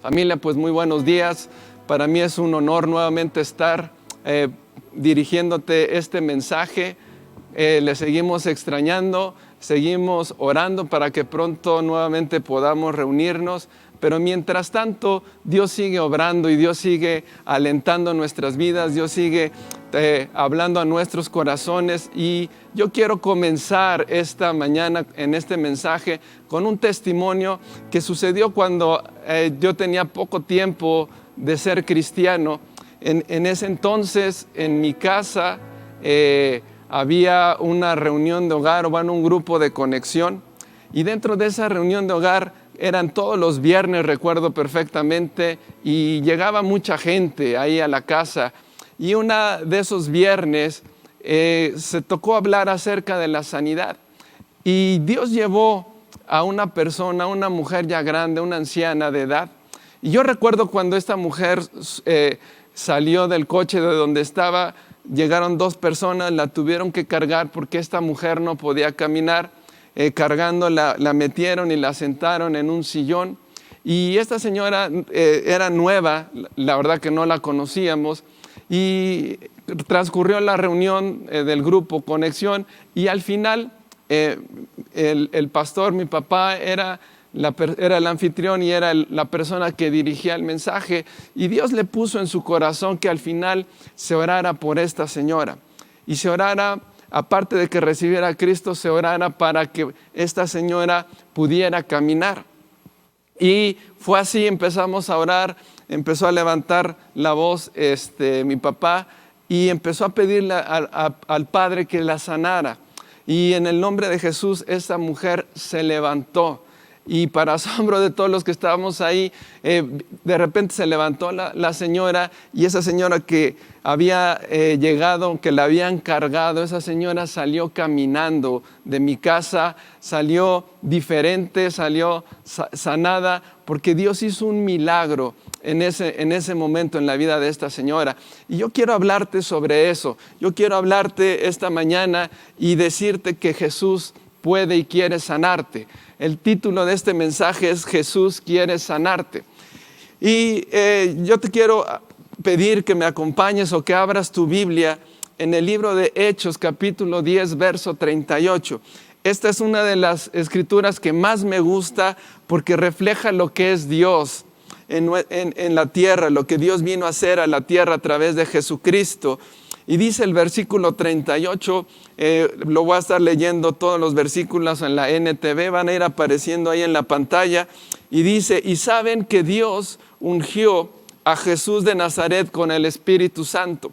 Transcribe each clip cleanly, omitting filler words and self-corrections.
Familia, pues muy buenos días. Para mí es un honor nuevamente estar dirigiéndote este mensaje. Le seguimos extrañando, seguimos orando para que pronto nuevamente podamos reunirnos. Pero mientras tanto, Dios sigue obrando y Dios sigue alentando nuestras vidas. Dios sigue hablando a nuestros corazones. Y yo quiero comenzar esta mañana en este mensaje con un testimonio que sucedió cuando yo tenía poco tiempo de ser cristiano. En ese entonces, en mi casa, había una reunión de hogar, o un grupo de conexión. Y dentro de esa reunión de hogar, eran todos los viernes, recuerdo perfectamente, y llegaba mucha gente ahí a la casa. Y una de esos viernes se tocó hablar acerca de la sanidad. Y Dios llevó a una persona, una mujer ya grande, una anciana de edad. Y yo recuerdo cuando esta mujer salió del coche de donde estaba, llegaron dos personas, la tuvieron que cargar porque esta mujer no podía caminar. Cargando la metieron y la sentaron en un sillón. Y esta señora era nueva, la verdad que no la conocíamos. Y transcurrió la reunión del grupo Conexión y al final el pastor, mi papá, era el anfitrión y era la persona que dirigía el mensaje. Y Dios le puso en su corazón que al final se orara por esta señora. Y se orara, aparte de que recibiera a Cristo, se orara para que esta señora pudiera caminar. Y fue así, empezamos a orar, empezó a levantar la voz mi papá y empezó a pedirle al Padre que la sanara. Y en el nombre de Jesús, esta mujer se levantó. Y para asombro de todos los que estábamos ahí, de repente se levantó la señora, y esa señora que había llegado, que la habían cargado, esa señora salió caminando de mi casa, salió diferente, salió sanada, porque Dios hizo un milagro en ese momento en la vida de esta señora. Y yo quiero hablarte sobre eso. Yo quiero hablarte esta mañana y decirte que Jesús puede y quiere sanarte. El título de este mensaje es Jesús quiere sanarte. Y yo te quiero pedir que me acompañes o que abras tu Biblia en el libro de Hechos, capítulo 10, verso 38. Esta es una de las escrituras que más me gusta porque refleja lo que es Dios en la tierra, lo que Dios vino a hacer a la tierra a través de Jesucristo. Y dice el versículo 38, lo voy a estar leyendo todos los versículos en la NTV, van a ir apareciendo ahí en la pantalla. Y dice, y saben que Dios ungió a Jesús de Nazaret con el Espíritu Santo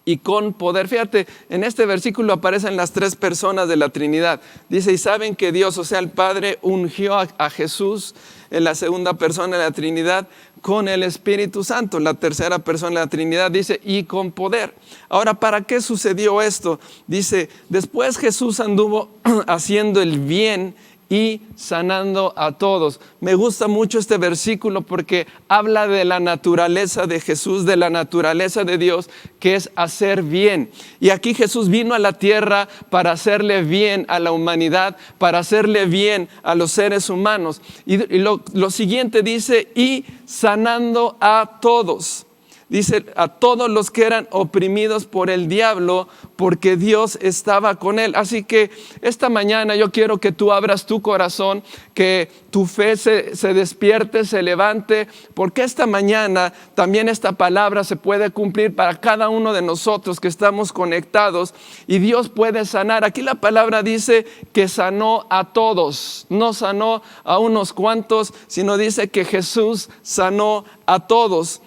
y con poder. Fíjate, en este versículo aparecen las tres personas de la Trinidad. Dice, y saben que Dios, o sea, el Padre, ungió a Jesús, en la segunda persona de la Trinidad, con el Espíritu Santo. La tercera persona de la Trinidad dice, y con poder. Ahora, ¿para qué sucedió esto? Dice, después Jesús anduvo haciendo el bien y sanando a todos. Me gusta mucho este versículo porque habla de la naturaleza de Jesús, de la naturaleza de Dios, que es hacer bien. Y aquí Jesús vino a la tierra para hacerle bien a la humanidad, para hacerle bien a los seres humanos. Y lo siguiente dice, y sanando a todos. Dice, a todos los que eran oprimidos por el diablo, porque Dios estaba con él. Así que esta mañana yo quiero que tú abras tu corazón, que tu fe se despierte, se levante, porque esta mañana también esta palabra se puede cumplir para cada uno de nosotros que estamos conectados, y Dios puede sanar. Aquí la palabra dice que sanó a todos, no sanó a unos cuantos, sino dice que Jesús sanó a todos.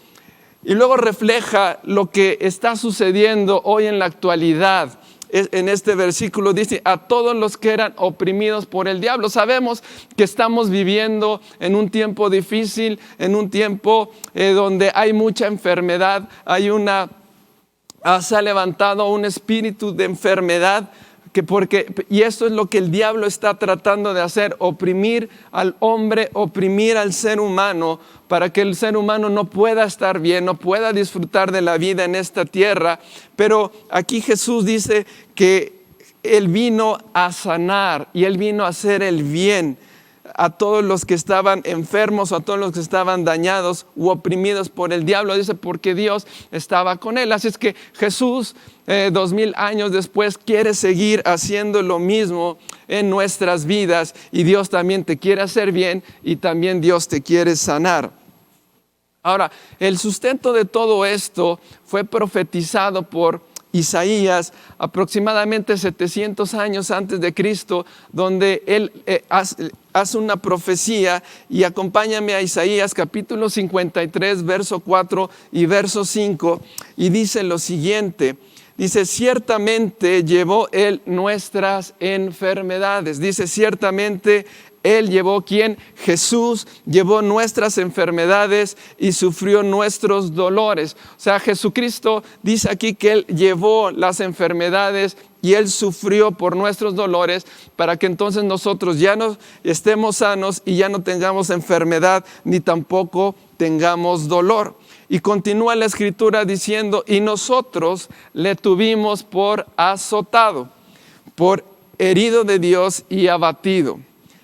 Y luego refleja lo que está sucediendo hoy en la actualidad. En este versículo dice, a todos los que eran oprimidos por el diablo. Sabemos que estamos viviendo en un tiempo difícil, en un tiempo donde hay mucha enfermedad. Se ha levantado un espíritu de enfermedad. Y esto es lo que el diablo está tratando de hacer, oprimir al hombre, oprimir al ser humano, para que el ser humano no pueda estar bien, no pueda disfrutar de la vida en esta tierra. Pero aquí Jesús dice que Él vino a sanar y Él vino a hacer el bien. a todos los que estaban enfermos o a todos los que estaban dañados u oprimidos por el diablo. Dice, porque Dios estaba con él. Así es que Jesús, 2000 años después, quiere seguir haciendo lo mismo en nuestras vidas, y Dios también te quiere hacer bien, y también Dios te quiere sanar. Ahora, el sustento de todo esto fue profetizado por Isaías aproximadamente 700 años antes de Cristo, donde él hace una profecía. Y acompáñame a Isaías capítulo 53, verso 4 y verso 5, y dice lo siguiente. Dice, ciertamente llevó él nuestras enfermedades. Dice, ciertamente él llevó, ¿quién? Jesús llevó nuestras enfermedades y sufrió nuestros dolores. O sea, Jesucristo dice aquí que él llevó las enfermedades y él sufrió por nuestros dolores, para que entonces nosotros ya no estemos sanos y ya no tengamos enfermedad, ni tampoco tengamos dolor. Y continúa la escritura diciendo, y nosotros le tuvimos por azotado, por herido de Dios y abatido.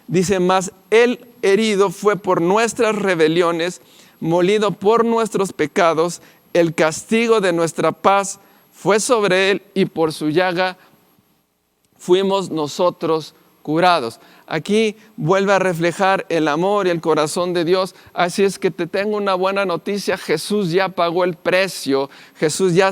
Dice, mas él herido fue por nuestras rebeliones, molido por nuestros pecados, el castigo de nuestra paz fue sobre él, y por su llaga fuimos nosotros curados. Aquí vuelve a reflejar el amor y el corazón de Dios. Así es que te tengo una buena noticia: Jesús ya pagó el precio. Jesús ya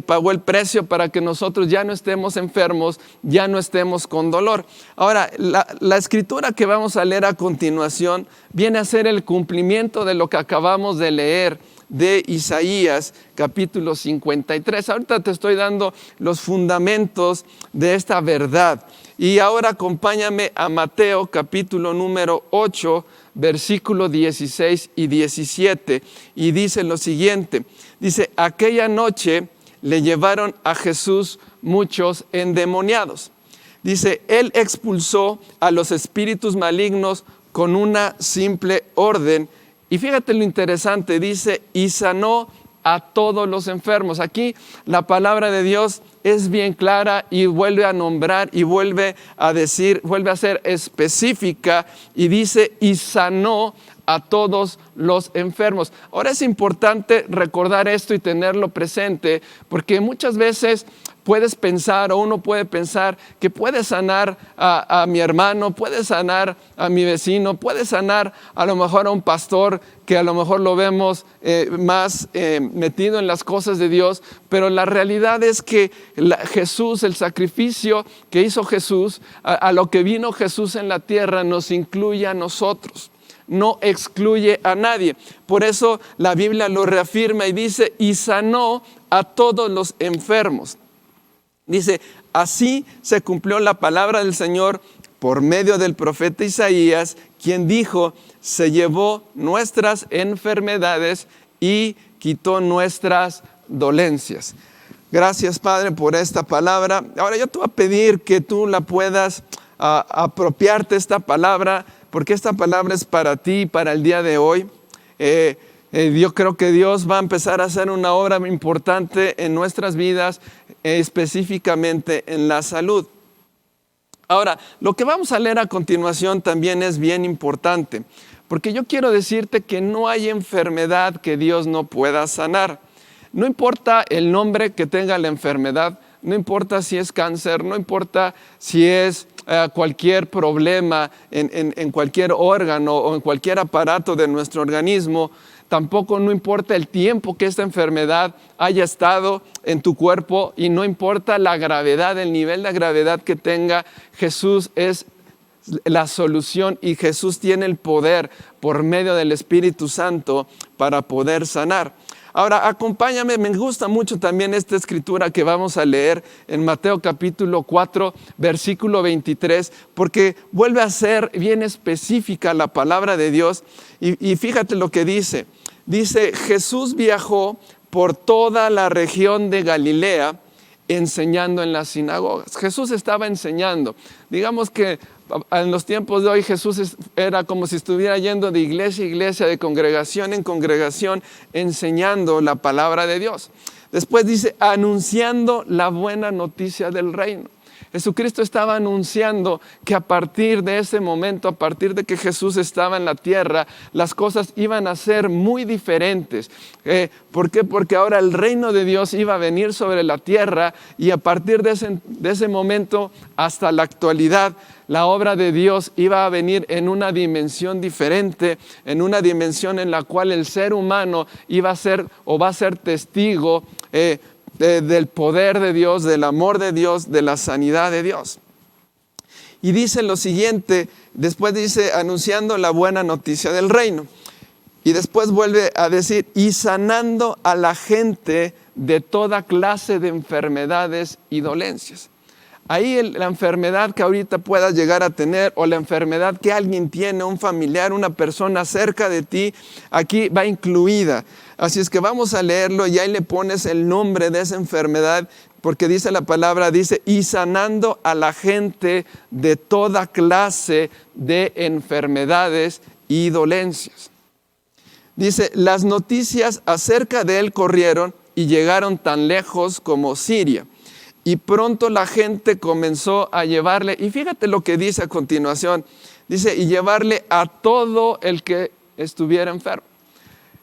pagó el precio para que nosotros ya no estemos enfermos, ya no estemos con dolor. Ahora, la escritura que vamos a leer a continuación viene a ser el cumplimiento de lo que acabamos de leer de Isaías capítulo 53. Ahorita te estoy dando los fundamentos de esta verdad. Y ahora acompáñame a Mateo capítulo número 8, versículo 16 y 17. Y dice lo siguiente. Dice, aquella noche le llevaron a Jesús muchos endemoniados. Dice, él expulsó a los espíritus malignos con una simple orden. Y fíjate lo interesante, dice, y sanó a todos los enfermos. Aquí la palabra de Dios es bien clara y vuelve a nombrar y vuelve a decir, vuelve a ser específica, y dice, y sanó a todos los enfermos. Ahora es importante recordar esto y tenerlo presente, porque muchas veces puedes pensar, o uno puede pensar, que puede sanar a mi hermano, puede sanar a mi vecino, puede sanar a lo mejor a un pastor que a lo mejor lo vemos más metido en las cosas de Dios, pero la realidad es que Jesús, el sacrificio que hizo Jesús, a lo que vino Jesús en la tierra, nos incluye a nosotros. No excluye a nadie. Por eso la Biblia lo reafirma y dice, y sanó a todos los enfermos. Dice, así se cumplió la palabra del Señor por medio del profeta Isaías, quien dijo, se llevó nuestras enfermedades y quitó nuestras dolencias. Gracias, Padre, por esta palabra. Ahora yo te voy a pedir que tú la puedas apropiarte esta palabra, porque esta palabra es para ti, para el día de hoy. Yo creo que Dios va a empezar a hacer una obra importante en nuestras vidas, específicamente en la salud. Ahora, lo que vamos a leer a continuación también es bien importante, porque yo quiero decirte que no hay enfermedad que Dios no pueda sanar. No importa el nombre que tenga la enfermedad, no importa si es cáncer, no importa si es cualquier problema en cualquier órgano o en cualquier aparato de nuestro organismo. Tampoco no importa el tiempo que esta enfermedad haya estado en tu cuerpo, y no importa la gravedad, el nivel de gravedad que tenga. Jesús es la solución, y Jesús tiene el poder por medio del Espíritu Santo para poder sanar. Ahora, acompáñame, me gusta mucho también esta escritura que vamos a leer en Mateo capítulo 4, versículo 23, porque vuelve a ser bien específica la palabra de Dios. Y fíjate lo que dice. Dice, Jesús viajó por toda la región de Galilea, enseñando en las sinagogas. Jesús estaba enseñando. Digamos que en los tiempos de hoy Jesús era como si estuviera yendo de iglesia a iglesia, de congregación en congregación, enseñando la palabra de Dios. Después dice, anunciando la buena noticia del reino. Jesucristo estaba anunciando que a partir de ese momento, a partir de que Jesús estaba en la tierra, las cosas iban a ser muy diferentes. ¿Por qué? Porque ahora el reino de Dios iba a venir sobre la tierra y a partir de ese momento hasta la actualidad, la obra de Dios iba a venir en una dimensión diferente, en una dimensión en la cual el ser humano iba a ser o va a ser testigo del poder de Dios, del amor de Dios, de la sanidad de Dios. Y dice lo siguiente, después dice, anunciando la buena noticia del reino. Y después vuelve a decir, y sanando a la gente de toda clase de enfermedades y dolencias. Ahí la enfermedad que ahorita puedas llegar a tener o la enfermedad que alguien tiene, un familiar, una persona cerca de ti, aquí va incluida. Así es que vamos a leerlo y ahí le pones el nombre de esa enfermedad, porque dice la palabra, dice, y sanando a la gente de toda clase de enfermedades y dolencias. Dice, las noticias acerca de él corrieron y llegaron tan lejos como Siria. Y pronto la gente comenzó a llevarle, y fíjate lo que dice a continuación, dice, y llevarle a todo el que estuviera enfermo.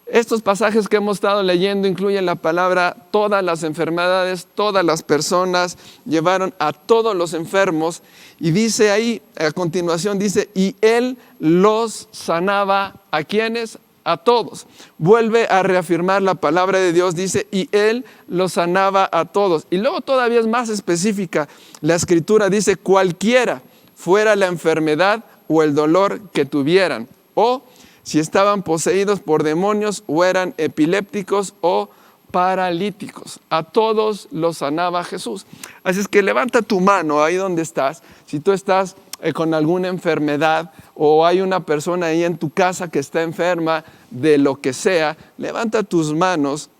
Estos pasajes que hemos estado leyendo incluyen la palabra todas las enfermedades, todas las personas, llevaron a todos los enfermos, y dice ahí, a continuación dice, y él los sanaba, ¿a quiénes? A todos. Vuelve a reafirmar la palabra de Dios, dice, y él los sanaba a todos. Y luego todavía es más específica, la escritura dice, cualquiera fuera la enfermedad o el dolor que tuvieran, o si estaban poseídos por demonios o eran epilépticos o paralíticos. A todos los sanaba Jesús. Así es que levanta tu mano ahí donde estás. Si tú estás con alguna enfermedad o hay una persona ahí en tu casa que está enferma de lo que sea, levanta tus manos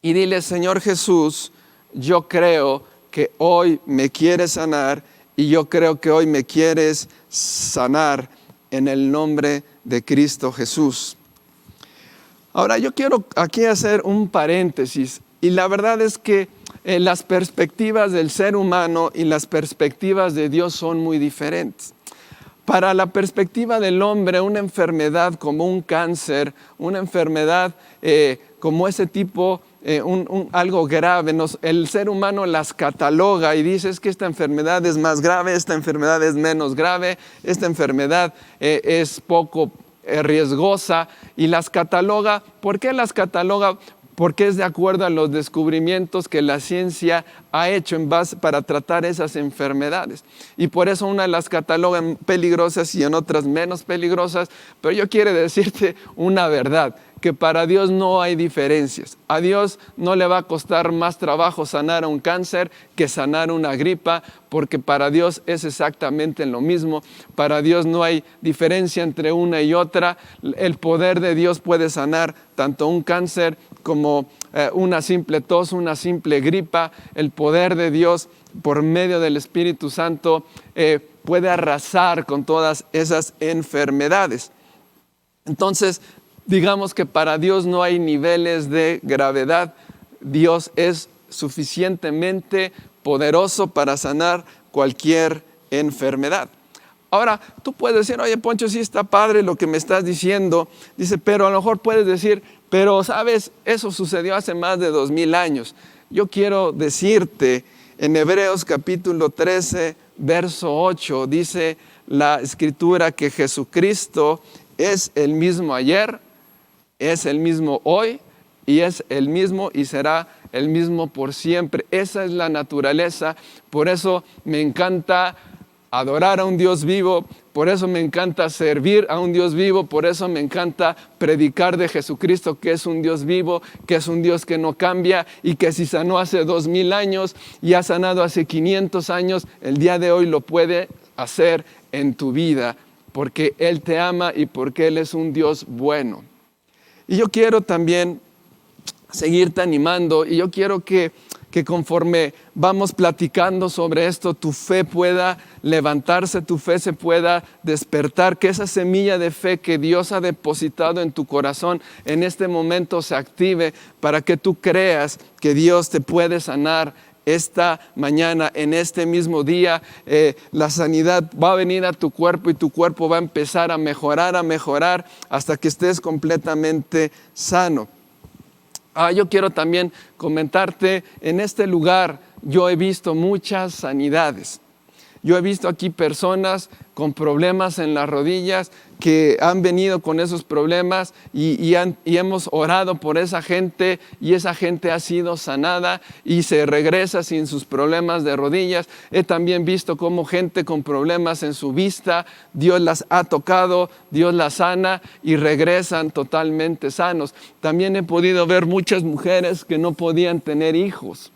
y dile, Señor Jesús, yo creo que hoy me quieres sanar y yo creo que hoy me quieres sanar en el nombre de Cristo Jesús. Ahora yo quiero aquí hacer un paréntesis y la verdad es que las perspectivas del ser humano y las perspectivas de Dios son muy diferentes. Para la perspectiva del hombre, una enfermedad como un cáncer, una enfermedad como ese tipo, algo grave, el ser humano las cataloga y dice es que esta enfermedad es más grave, esta enfermedad es menos grave, esta enfermedad es poco riesgosa y las cataloga. ¿Por qué las cataloga? Porque es de acuerdo a los descubrimientos que la ciencia ha hecho en base para tratar esas enfermedades. Y por eso una las cataloga peligrosas y en otras menos peligrosas. Pero yo quiero decirte una verdad, que para Dios no hay diferencias. A Dios no le va a costar más trabajo sanar a un cáncer que sanar una gripa, porque para Dios es exactamente lo mismo. Para Dios no hay diferencia entre una y otra. El poder de Dios puede sanar tanto un cáncer como una simple tos, una simple gripa. El poder de Dios por medio del Espíritu Santo puede arrasar con todas esas enfermedades. Entonces, digamos que para Dios no hay niveles de gravedad. Dios es suficientemente poderoso para sanar cualquier enfermedad. Ahora, tú puedes decir, oye Poncho, sí está padre lo que me estás diciendo. Dice, pero a lo mejor puedes decir, pero sabes, eso sucedió hace más de 2000 años. Yo quiero decirte, en Hebreos capítulo 13, verso 8, dice la escritura que Jesucristo es el mismo ayer, es el mismo hoy y es el mismo y será el mismo por siempre. Esa es la naturaleza. Por eso me encanta adorar a un Dios vivo, por eso me encanta servir a un Dios vivo, por eso me encanta predicar de Jesucristo, que es un Dios vivo, que es un Dios que no cambia y que si sanó hace 2000 años y ha sanado hace 500 años, el día de hoy lo puede hacer en tu vida, porque Él te ama y porque Él es un Dios bueno. Y yo quiero también seguirte animando y yo quiero que conforme vamos platicando sobre esto, tu fe pueda levantarse, tu fe se pueda despertar, que esa semilla de fe que Dios ha depositado en tu corazón en este momento se active para que tú creas que Dios te puede sanar esta mañana, en este mismo día, la sanidad va a venir a tu cuerpo y tu cuerpo va a empezar a mejorar hasta que estés completamente sano. Yo quiero también comentarte, en este lugar yo he visto muchas sanidades. Yo he visto aquí personas con problemas en las rodillas que han venido con esos problemas y hemos orado por esa gente y esa gente ha sido sanada y se regresa sin sus problemas de rodillas. He también visto cómo gente con problemas en su vista, Dios las ha tocado, Dios las sana y regresan totalmente sanos. También he podido ver muchas mujeres que no podían tener hijos.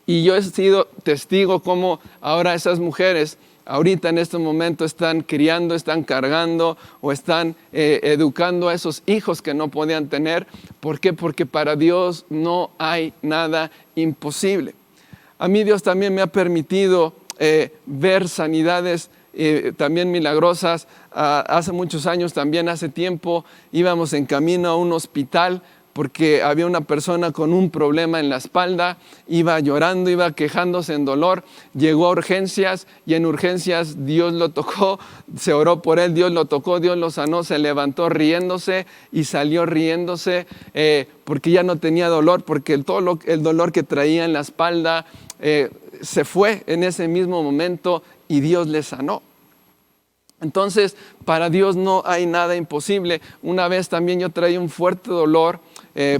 Y yo he sido testigo cómo ahora esas mujeres, ahorita en este momento están criando, están cargando o están educando a esos hijos que no podían tener. ¿Por qué? Porque para Dios no hay nada imposible. A mí Dios también me ha permitido ver sanidades también milagrosas. Hace muchos años, también hace tiempo, íbamos en camino a un hospital porque había una persona con un problema en la espalda, iba llorando, iba quejándose en dolor, llegó a urgencias y en urgencias Dios lo tocó, se oró por él, Dios lo tocó, Dios lo sanó, se levantó riéndose y salió riéndose porque ya no tenía dolor, porque todo el dolor que traía en la espalda se fue en ese mismo momento y Dios le sanó. Entonces, para Dios no hay nada imposible. Una vez también yo traía un fuerte dolor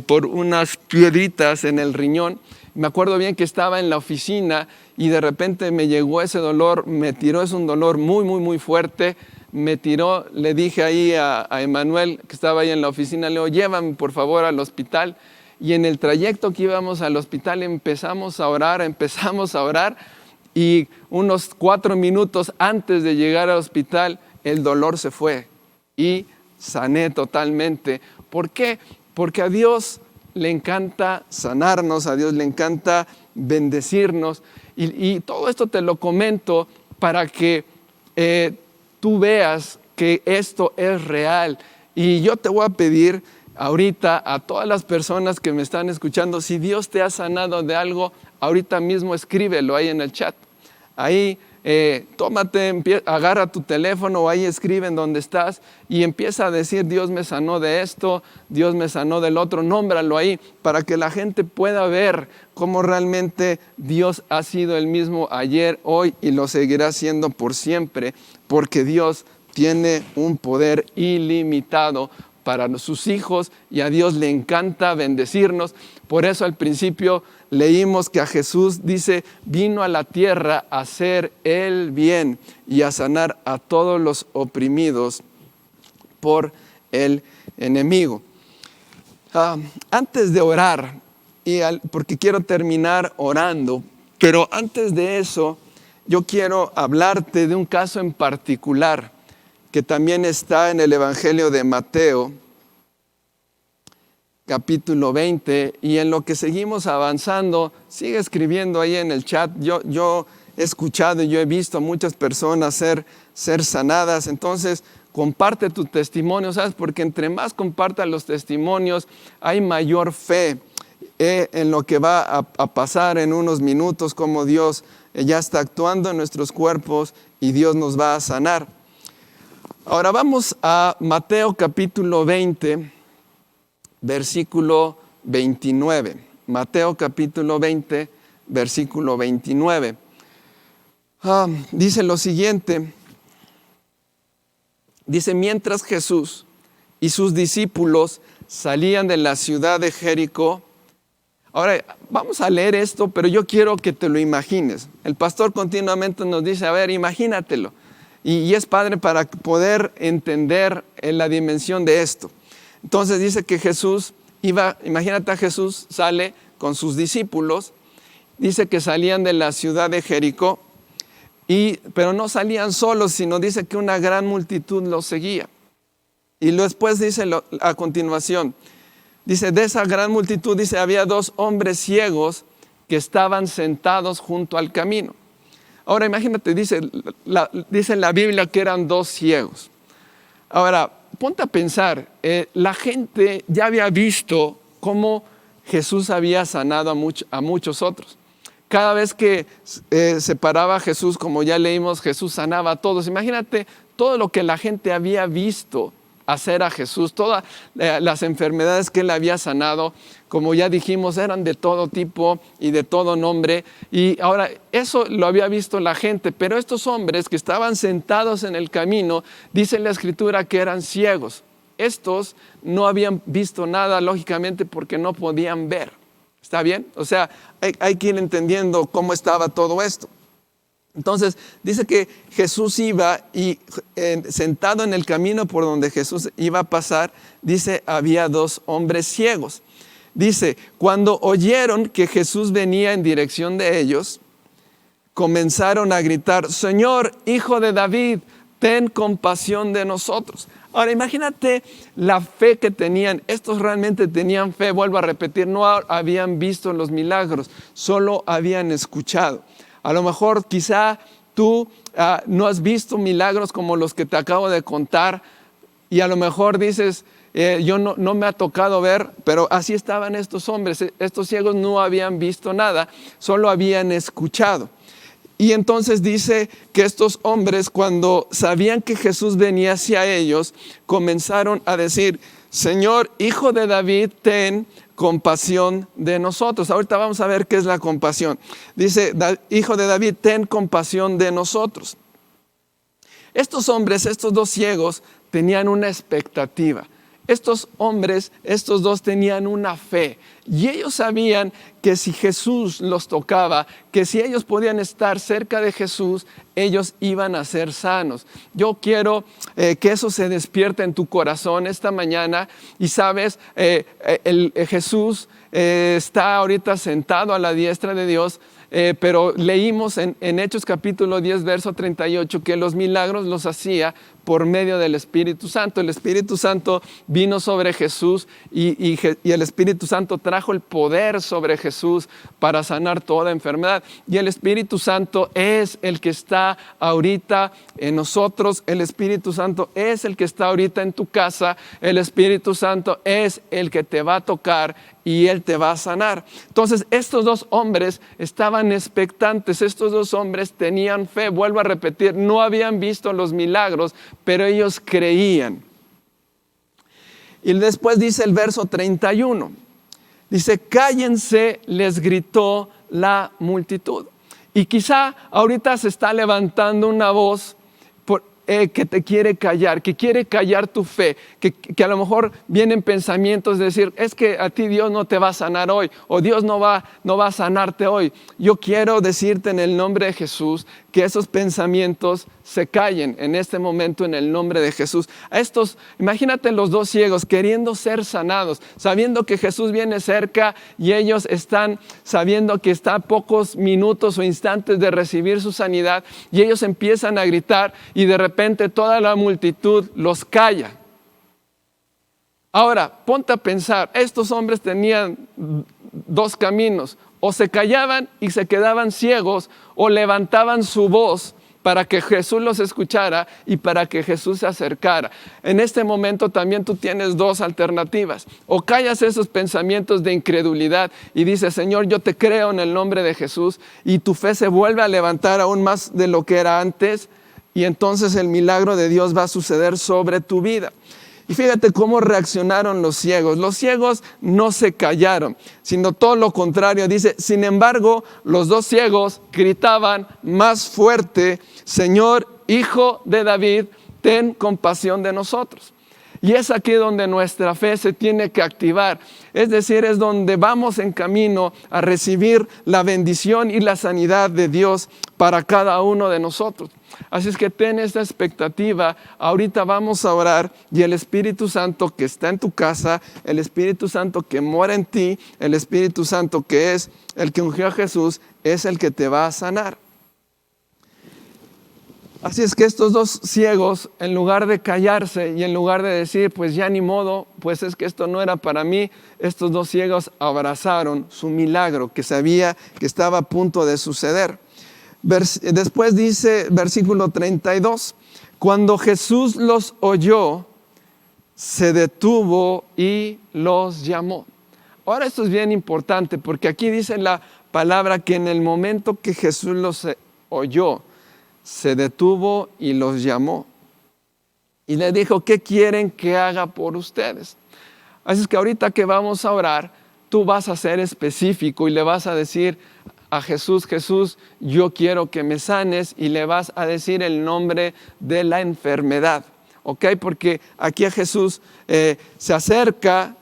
por unas piedritas en el riñón. Me acuerdo bien que estaba en la oficina y de repente me llegó ese dolor, me tiró, es un dolor muy fuerte. Me tiró, le dije ahí a Emanuel, que estaba ahí en la oficina, le digo, llévame por favor al hospital. Y en el trayecto que íbamos al hospital empezamos a orar. Y unos 4 minutos antes de llegar al hospital, el dolor se fue y sané totalmente. ¿Por qué? Porque a Dios le encanta sanarnos, a Dios le encanta bendecirnos. Y todo esto te lo comento para que tú veas que esto es real. Y yo te voy a pedir ahorita a todas las personas que me están escuchando, si Dios te ha sanado de algo, ahorita mismo escríbelo ahí en el chat. Ahí agarra tu teléfono o ahí escribe en donde estás y empieza a decir, Dios me sanó de esto, Dios me sanó del otro. Nómbralo ahí para que la gente pueda ver cómo realmente Dios ha sido el mismo ayer, hoy y lo seguirá siendo por siempre, porque Dios tiene un poder ilimitado para sus hijos y a Dios le encanta bendecirnos. Por eso al principio leímos que a Jesús, dice, vino a la tierra a hacer el bien y a sanar a todos los oprimidos por el enemigo. Antes de orar, porque quiero terminar orando, pero antes de eso, yo quiero hablarte de un caso en particular que también está en el Evangelio de Mateo, capítulo 20, y en lo que seguimos avanzando, sigue escribiendo ahí en el chat. Yo he escuchado y yo he visto a muchas personas ser sanadas. Entonces, comparte tu testimonio, ¿sabes? Porque entre más compartas los testimonios, hay mayor fe en lo que va a pasar en unos minutos, como Dios ya está actuando en nuestros cuerpos y Dios nos va a sanar. Ahora vamos a Mateo capítulo 20, versículo 29. Mateo capítulo 20, versículo 29. Dice lo siguiente. Dice, mientras Jesús y sus discípulos salían de la ciudad de Jericó. Ahora, vamos a leer esto, pero yo quiero que te lo imagines. El pastor continuamente nos dice, a ver, imagínatelo. Y es padre para poder entender la dimensión de esto. Entonces dice que Jesús imagínate a Jesús, sale con sus discípulos, dice que salían de la ciudad de Jericó, pero no salían solos, sino dice que una gran multitud los seguía. Y después dice a continuación, dice, de esa gran multitud, dice, había 2 hombres ciegos que estaban sentados junto al camino. Ahora imagínate, dice en la Biblia que eran 2 ciegos. Ahora, ponte a pensar, la gente ya había visto cómo Jesús había sanado a muchos otros. Cada vez que se paraba Jesús, como ya leímos, Jesús sanaba a todos. Imagínate todo lo que la gente había visto hacer a Jesús, todas las enfermedades que él había sanado, como ya dijimos, eran de todo tipo y de todo nombre. Y ahora eso lo había visto la gente, pero estos hombres que estaban sentados en el camino, dice la Escritura que eran ciegos. Estos no habían visto nada, lógicamente, porque no podían ver. ¿Está bien? O sea, hay que ir entendiendo cómo estaba todo esto. Entonces, dice que Jesús iba y sentado en el camino por donde Jesús iba a pasar, dice, había dos hombres ciegos. Dice, cuando oyeron que Jesús venía en dirección de ellos, comenzaron a gritar, Señor, Hijo de David, ten compasión de nosotros. Ahora imagínate la fe que tenían. Estos realmente tenían fe, vuelvo a repetir, no habían visto los milagros, solo habían escuchado. A lo mejor quizá tú no has visto milagros como los que te acabo de contar y a lo mejor dices, yo no me ha tocado ver, pero así estaban estos hombres. Estos ciegos no habían visto nada, solo habían escuchado. Y entonces dice que estos hombres, cuando sabían que Jesús venía hacia ellos, comenzaron a decir, Señor, Hijo de David, ten compasión de nosotros. Ahorita vamos a ver qué es la compasión. Dice, Hijo de David, ten compasión de nosotros. Estos hombres, estos dos ciegos, tenían una expectativa. Estos hombres, estos dos tenían una fe y ellos sabían que si Jesús los tocaba, que si ellos podían estar cerca de Jesús, ellos iban a ser sanos. Yo quiero que eso se despierte en tu corazón esta mañana y sabes, Jesús está ahorita sentado a la diestra de Dios. Pero leímos en Hechos capítulo 10, verso 38, que los milagros los hacía por medio del Espíritu Santo. El Espíritu Santo vino sobre Jesús y el Espíritu Santo trajo el poder sobre Jesús para sanar toda enfermedad. Y el Espíritu Santo es el que está ahorita en nosotros. El Espíritu Santo es el que está ahorita en tu casa. El Espíritu Santo es el que te va a tocar y Él te va a sanar. Entonces estos dos hombres estaban expectantes, estos dos hombres tenían fe, vuelvo a repetir, no habían visto los milagros, pero ellos creían. Y después dice el verso 31, dice, cállense, les gritó la multitud. Y quizá ahorita se está levantando una voz que te quiere callar, que quiere callar tu fe, que a lo mejor vienen pensamientos de decir, es que a ti Dios no te va a sanar hoy, o Dios no va a sanarte hoy. Yo quiero decirte en el nombre de Jesús que esos pensamientos se callen en este momento en el nombre de Jesús. Imagínate los dos ciegos queriendo ser sanados, sabiendo que Jesús viene cerca y ellos están sabiendo que está a pocos minutos o instantes de recibir su sanidad y ellos empiezan a gritar y de repente toda la multitud los calla. Ahora, ponte a pensar, estos hombres tenían dos caminos, o se callaban y se quedaban ciegos, o levantaban su voz para que Jesús los escuchara y para que Jesús se acercara. En este momento también tú tienes dos alternativas. O callas esos pensamientos de incredulidad y dices, Señor, yo te creo en el nombre de Jesús, y tu fe se vuelve a levantar aún más de lo que era antes, y entonces el milagro de Dios va a suceder sobre tu vida. Y fíjate cómo reaccionaron los ciegos. Los ciegos no se callaron, sino todo lo contrario. Dice, sin embargo, los dos ciegos gritaban más fuerte, Señor, Hijo de David, ten compasión de nosotros. Y es aquí donde nuestra fe se tiene que activar. Es decir, es donde vamos en camino a recibir la bendición y la sanidad de Dios para cada uno de nosotros. Así es que ten esta expectativa. Ahorita vamos a orar y el Espíritu Santo que está en tu casa, el Espíritu Santo que mora en ti, el Espíritu Santo que es el que ungió a Jesús, es el que te va a sanar. Así es que estos dos ciegos, en lugar de callarse y en lugar de decir, pues ya ni modo, pues es que esto no era para mí, estos dos ciegos abrazaron su milagro que sabía que estaba a punto de suceder. Después dice, versículo 32, cuando Jesús los oyó, se detuvo y los llamó. Ahora esto es bien importante porque aquí dice la palabra que en el momento que Jesús los oyó, se detuvo y los llamó. Y le dijo, ¿qué quieren que haga por ustedes? Así es que ahorita que vamos a orar, tú vas a ser específico y le vas a decir a Jesús, Jesús, yo quiero que me sanes, y le vas a decir el nombre de la enfermedad. ¿Ok? Porque aquí a Jesús se acerca,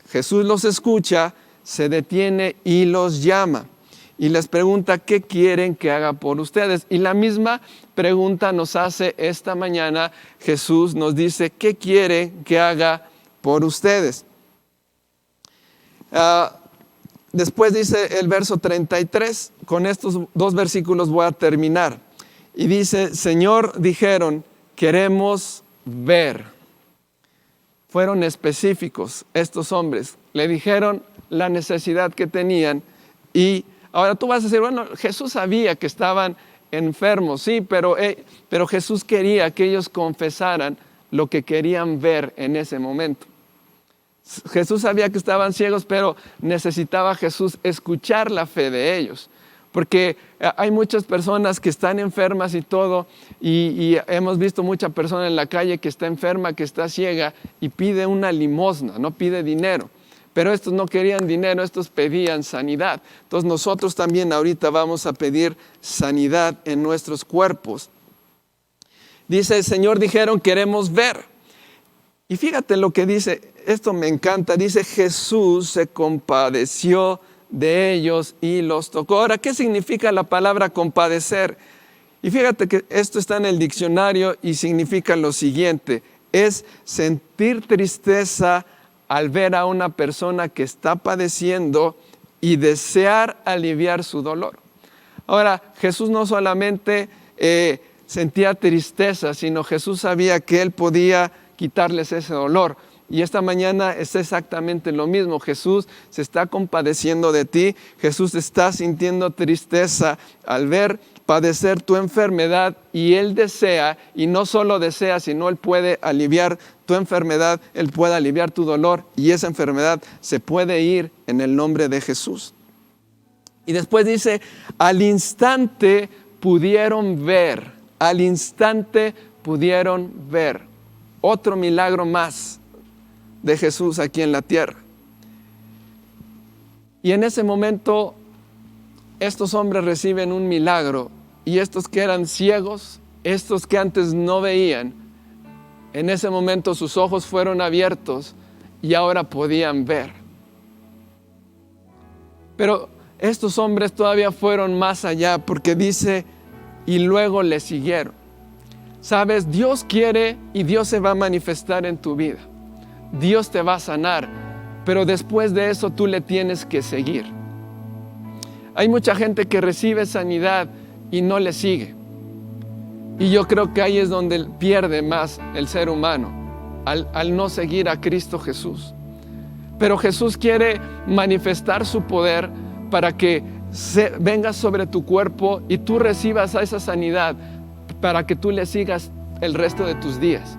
Jesús los escucha, se detiene y los llama. Y les pregunta, ¿qué quieren que haga por ustedes? Y la misma pregunta nos hace esta mañana Jesús, nos dice, ¿qué quiere que haga por ustedes? Después dice el verso 33, con estos 2 versículos voy a terminar. Y dice, Señor, dijeron, queremos ver. Fueron específicos estos hombres, le dijeron la necesidad que tenían. Y ahora tú vas a decir, bueno, Jesús sabía que estaban enfermos, sí, pero Jesús quería que ellos confesaran lo que querían ver en ese momento. Jesús sabía que estaban ciegos, pero necesitaba Jesús escuchar la fe de ellos. Porque hay muchas personas que están enfermas y todo, y hemos visto mucha persona en la calle que está enferma, que está ciega, y pide una limosna, no pide dinero. Pero estos no querían dinero, estos pedían sanidad. Entonces nosotros también ahorita vamos a pedir sanidad en nuestros cuerpos. Dice, Señor, dijeron, queremos ver. Y fíjate lo que dice, esto me encanta, dice, Jesús se compadeció de ellos y los tocó. Ahora, ¿qué significa la palabra compadecer? Y fíjate que esto está en el diccionario y significa lo siguiente, es sentir tristeza al ver a una persona que está padeciendo y desear aliviar su dolor. Ahora, Jesús no solamente sentía tristeza, sino Jesús sabía que Él podía quitarles ese dolor. Y esta mañana es exactamente lo mismo. Jesús se está compadeciendo de ti. Jesús está sintiendo tristeza al ver padecer tu enfermedad, y Él desea, y no solo desea, sino Él puede aliviar tu enfermedad, Él puede aliviar tu dolor, y esa enfermedad se puede ir en el nombre de Jesús. Y después dice, al instante pudieron ver, al instante pudieron ver. Otro milagro más de Jesús aquí en la tierra. Y en ese momento estos hombres reciben un milagro, y estos que eran ciegos, estos que antes no veían, en ese momento sus ojos fueron abiertos y ahora podían ver. Pero estos hombres todavía fueron más allá, porque dice, y luego le siguieron. Sabes, Dios quiere y Dios se va a manifestar en tu vida. Dios te va a sanar, pero después de eso tú le tienes que seguir. Hay mucha gente que recibe sanidad y no le sigue. Y yo creo que ahí es donde pierde más el ser humano, al no seguir a Cristo Jesús. Pero Jesús quiere manifestar su poder para que venga sobre tu cuerpo y tú recibas esa sanidad, para que tú le sigas el resto de tus días,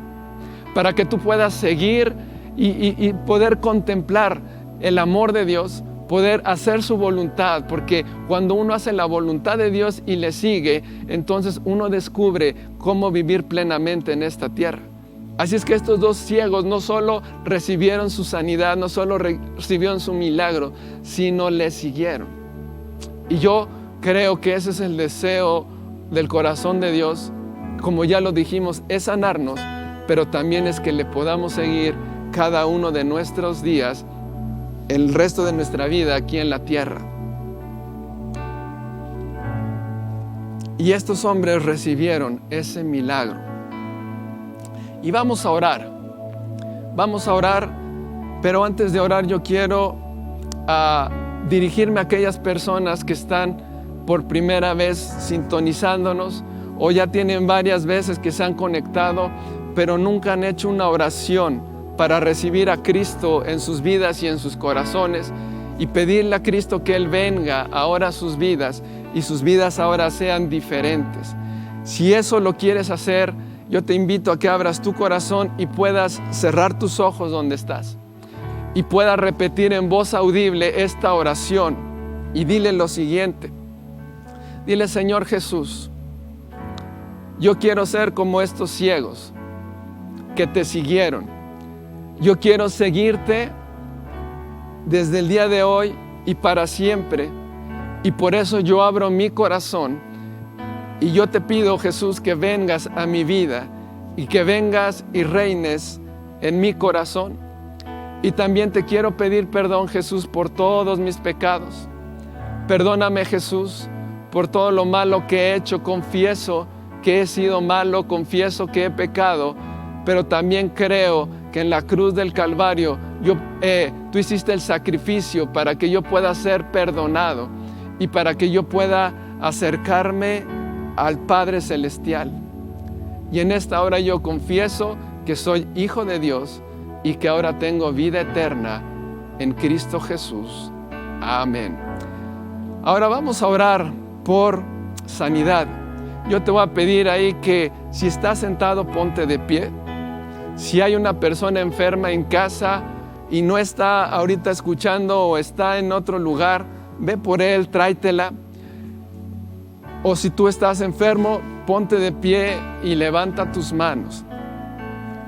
para que tú puedas seguir y poder contemplar el amor de Dios, poder hacer su voluntad, porque cuando uno hace la voluntad de Dios y le sigue, entonces uno descubre cómo vivir plenamente en esta tierra. Así es que estos 2 ciegos no solo recibieron su sanidad, no solo recibieron su milagro, sino le siguieron. Y yo creo que ese es el deseo del corazón de Dios, como ya lo dijimos, es sanarnos, pero también es que le podamos seguir cada uno de nuestros días, el resto de nuestra vida aquí en la tierra. Y estos hombres recibieron ese milagro. Y vamos a orar, pero antes de orar yo quiero dirigirme a aquellas personas que están por primera vez sintonizándonos, o ya tienen varias veces que se han conectado, pero nunca han hecho una oración para recibir a Cristo en sus vidas y en sus corazones, y pedirle a Cristo que Él venga ahora a sus vidas y sus vidas ahora sean diferentes. Si eso lo quieres hacer, yo te invito a que abras tu corazón y puedas cerrar tus ojos donde estás. y pueda repetir en voz audible esta oración. Y dile lo siguiente. Dile: Señor Jesús, yo quiero ser como estos ciegos que te siguieron. Yo quiero seguirte desde el día de hoy y para siempre. Y por eso yo abro mi corazón y yo te pido, Jesús, que vengas a mi vida y que vengas y reines en mi corazón. Y también te quiero pedir perdón, Jesús, por todos mis pecados. Perdóname, Jesús, por todo lo malo que he hecho. Confieso que he sido malo, confieso que he pecado, pero también creo que en la cruz del Calvario tú hiciste el sacrificio para que yo pueda ser perdonado y para que yo pueda acercarme al Padre Celestial. Y en esta hora yo confieso que soy hijo de Dios y que ahora tengo vida eterna en Cristo Jesús. Amén. Ahora vamos a orar por sanidad. Yo te voy a pedir ahí que si estás sentado, ponte de pie. Si hay una persona enferma en casa y no está ahorita escuchando o está en otro lugar, ve por él, tráetela. O si tú estás enfermo, ponte de pie y levanta tus manos.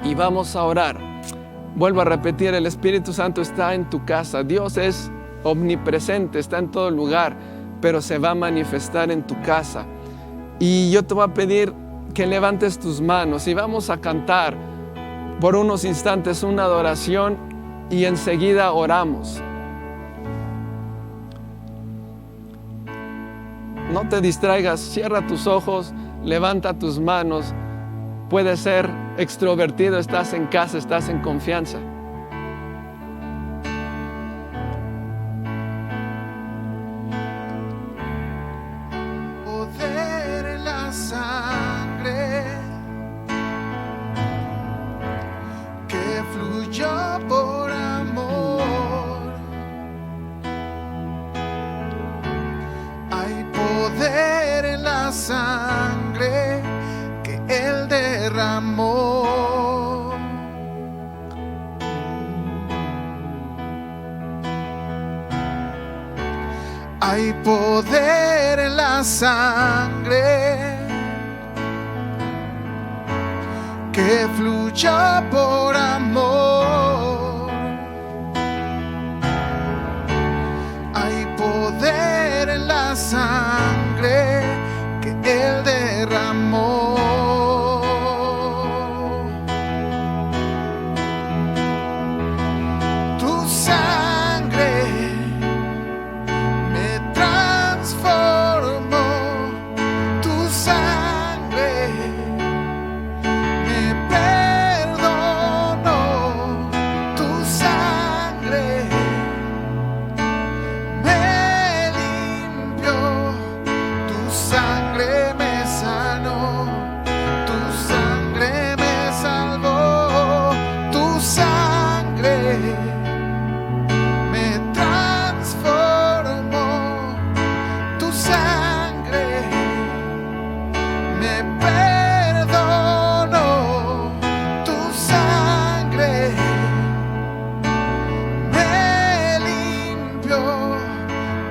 Y vamos a orar. Vuelvo a repetir, el Espíritu Santo está en tu casa. Dios es omnipresente, está en todo lugar, pero se va a manifestar en tu casa. Y yo te voy a pedir que levantes tus manos y vamos a cantar por unos instantes una adoración y enseguida oramos. No te distraigas, cierra tus ojos, levanta tus manos. Puedes ser extrovertido, estás en casa, estás en confianza. Poder en la sangre que fluyó por amor. Hay poder en la sangre que Él derramó. Hay poder en la sangre que fluyó por amor. Hay poder en la sangre que Él derramó. Tu sangre me transformó. Tu sangre me perdonó. Tu sangre me limpió. Tu sangre me sanó. Tu sangre me salvó. Tu sangre me transformó. Tu sangre me perdonó. Tu sangre me limpió.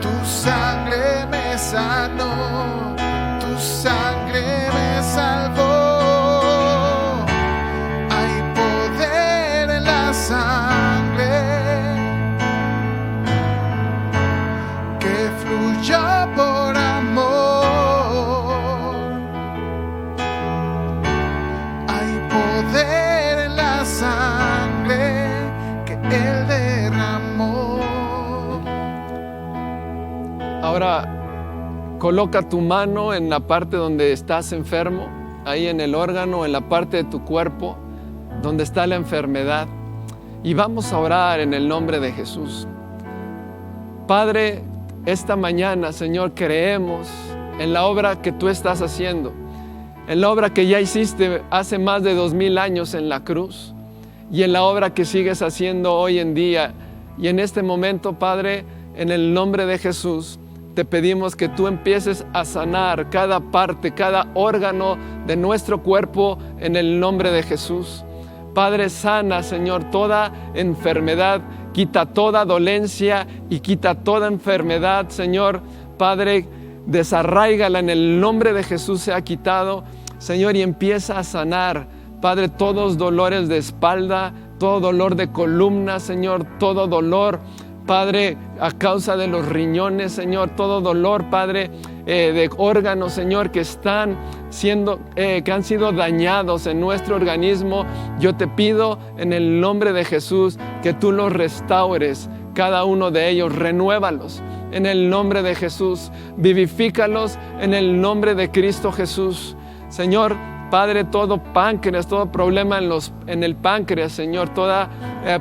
Tu sangre me sanó. Tu sangre me salvó. Hay poder en la sangre que fluyó por amor. Hay poder en la sangre que Él derramó. Ahora coloca tu mano en la parte donde estás enfermo, ahí en el órgano, en la parte de tu cuerpo donde está la enfermedad, y vamos a orar en el nombre de Jesús. Padre, esta mañana, Señor, creemos en la obra que tú estás haciendo, en la obra que ya hiciste hace más de 2000 años en la cruz, y en la obra que sigues haciendo hoy en día. Y en este momento, Padre, en el nombre de Jesús, te pedimos que tú empieces a sanar cada parte, cada órgano de nuestro cuerpo en el nombre de Jesús. Padre, sana, Señor, toda enfermedad quita toda dolencia y quita toda enfermedad, Señor. Padre, desarráigala en el nombre de Jesús, sea quitado, Señor, y empieza a sanar, Padre, todos dolores de espalda, todo dolor de columna, Señor, todo dolor, Padre, a causa de los riñones, Señor, todo dolor, Padre, de órganos, Señor, que han sido dañados en nuestro organismo. Yo te pido en el nombre de Jesús que tú los restaures, cada uno de ellos, renuévalos en el nombre de Jesús, vivifícalos en el nombre de Cristo Jesús. Señor, Padre, todo páncreas, todo problema en el páncreas, Señor, todo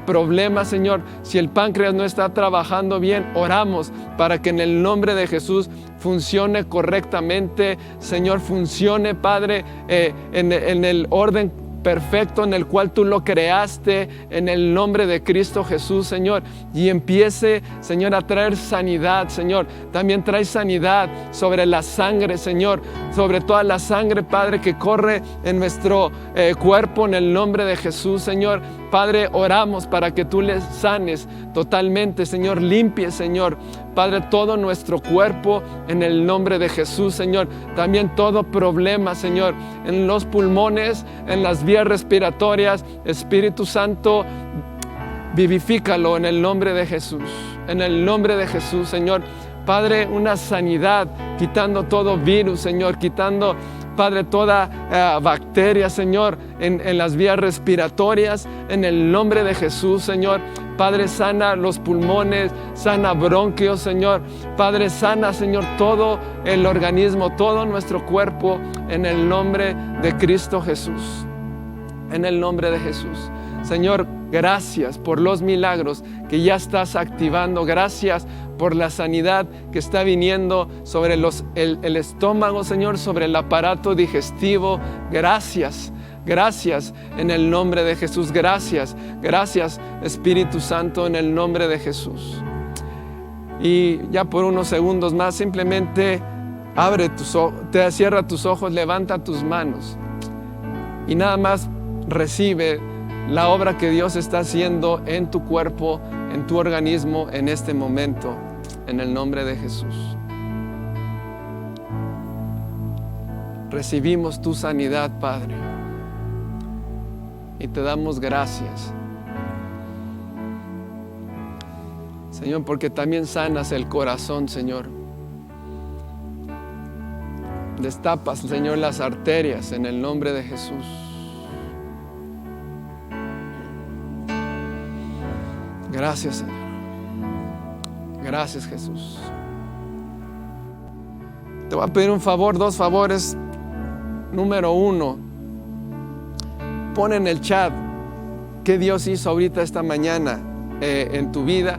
problema, Señor, si el páncreas no está trabajando bien, oramos para que en el nombre de Jesús funcione correctamente, Señor, funcione, Padre, en el orden perfecto en el cual tú lo creaste, en el nombre de Cristo Jesús, Señor, y empiece, Señor, a traer sanidad, Señor. También trae sanidad sobre la sangre, Señor, sobre toda la sangre, Padre, que corre en nuestro cuerpo, en el nombre de Jesús, Señor. Padre, oramos para que tú les sanes totalmente, Señor, limpie, Señor, Padre, todo nuestro cuerpo en el nombre de Jesús, Señor. También todo problema, Señor, en los pulmones, en las vías respiratorias, Espíritu Santo, vivifícalo en el nombre de Jesús, en el nombre de Jesús, Señor. Padre, una sanidad, quitando todo virus, Señor, quitando, Padre, toda bacteria, Señor, en las vías respiratorias, en el nombre de Jesús, Señor. Padre, sana los pulmones, sana bronquios, Señor. Padre, sana, Señor, todo el organismo, todo nuestro cuerpo, en el nombre de Cristo Jesús. En el nombre de Jesús. Señor, gracias por los milagros que ya estás activando. Gracias por la sanidad que está viniendo sobre el estómago, Señor, sobre el aparato digestivo. Gracias. Gracias en el nombre de Jesús. Gracias. Gracias, Espíritu Santo, en el nombre de Jesús. Y ya por unos segundos más, simplemente cierra tus ojos, levanta tus manos y nada más recibe la obra que Dios está haciendo en tu cuerpo, en tu organismo, en este momento, en el nombre de Jesús. Recibimos tu sanidad, Padre, y te damos gracias, Señor, porque también sanas el corazón, Señor. Destapas, Señor, las arterias en el nombre de Jesús. Gracias, Señor. Gracias, Jesús. Te voy a pedir un favor, dos favores. Número 1, pon en el chat qué Dios hizo ahorita esta mañana en tu vida,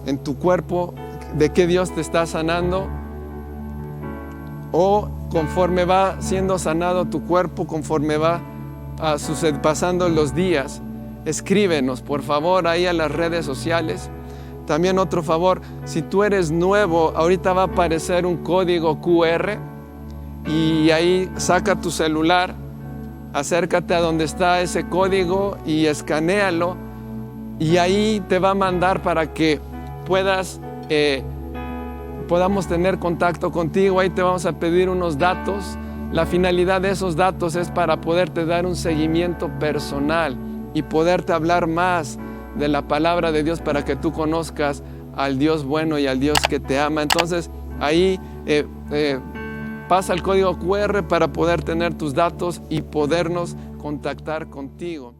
en tu cuerpo, de qué Dios te está sanando. O conforme va siendo sanado tu cuerpo, conforme va pasando los días, escríbenos, por favor, ahí a las redes sociales. También otro favor, si tú eres nuevo, ahorita va a aparecer un código QR y ahí saca tu celular, acércate a donde está ese código y escanéalo, y ahí te va a mandar para que podamos tener contacto contigo. Ahí te vamos a pedir unos datos. La finalidad de esos datos es para poderte dar un seguimiento personal y poderte hablar más de la palabra de Dios para que tú conozcas al Dios bueno y al Dios que te ama. Entonces ahí pasa el código QR para poder tener tus datos y podernos contactar contigo.